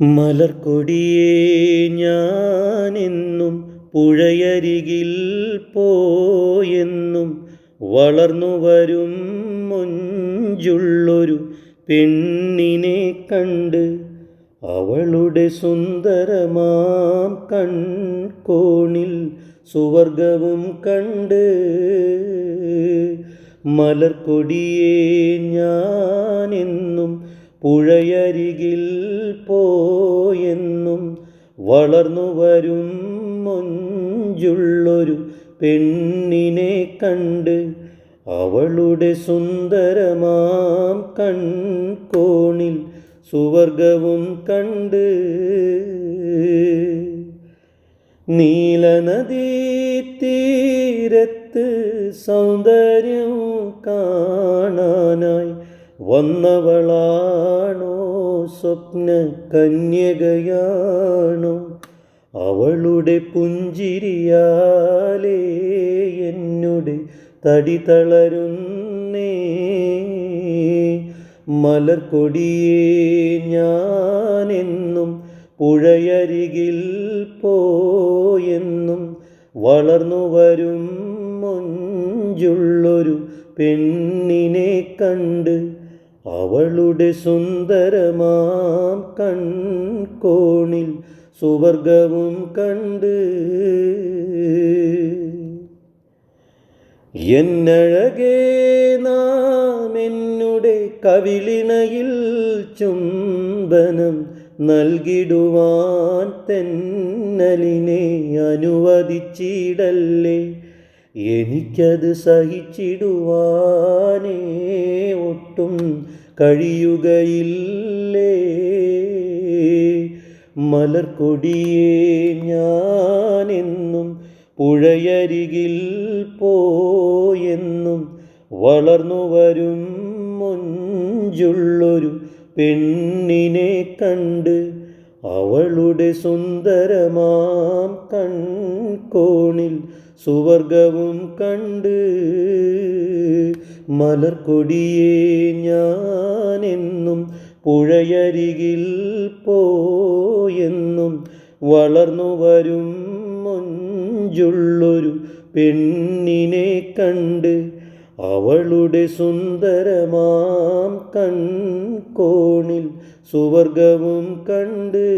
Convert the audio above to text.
മലർക്കൊടിയേ ഞാനെന്നും പുഴയരികിൽ പോയെന്നും വളർന്നു വരും മൊഞ്ചുള്ളൊരു പെണ്ണിനെ കണ്ട് അവളുടെ സുന്ദരമാം കൺകോണിൽ സുവർഗവും കണ്ട്. മലർക്കൊടിയേ ഞാനെന്നും പുഴയരികിൽ പോയെന്നും വളർന്നു വരും മൊഞ്ചുള്ളൊരു പെണ്ണിനെ കണ്ട് അവളുടെ സുന്ദരമാം കൺകോണിൽ സുവർഗവും കണ്ട്. നീലനദീതീരത്ത് സൗന്ദര്യം കാണാനായി വന്നവളാണോ, സ്വപ്ന കന്യകയാണോ? അവളുടെ പുഞ്ചിരിയാലേ എന്നുടെ തടി തളരുന്നേ. മലർക്കൊടിയേ ഞാനെന്നും പുഴയരികിൽ പോയെന്നും വളർന്നു വരും മൊഞ്ചുള്ളൊരു പെണ്ണിനെ കണ്ട് അവളുടെ സുന്ദരമാം കൺകോണിൽ സുവർഗവും കണ്ട്. എന്നഴകേ നാം എന്നുടെ കവിളിണയിൽ ചുംബനം നൽകിടുവാൻ തെന്നലിനെ അനുവദിച്ചിടല്ലേ. എനിക്കത് സഹിച്ചിടുവാനേ ഒട്ടും കഴിയുകയില്ലേ. മലർക്കൊടിയേ ഞാനെന്നും പുഴയരികിൽ പോയെന്നും വളർന്നു വരും മൊഞ്ചുള്ളൊരു പെണ്ണിനെ കണ്ട് അവളുടെ സുന്ദരമാം കൺകോണിൽ സുവർഗവും കണ്ട്. മലർക്കൊടിയേ ഞാനെന്നും പുഴയരികിൽ പോയെന്നും വളർന്നു വരും മൊഞ്ചുള്ളൊരു പെണ്ണിനെ കണ്ട് അവളുടെ സുന്ദരമാം കൺകോണിൽ സുവർഗവും കണ്ട്.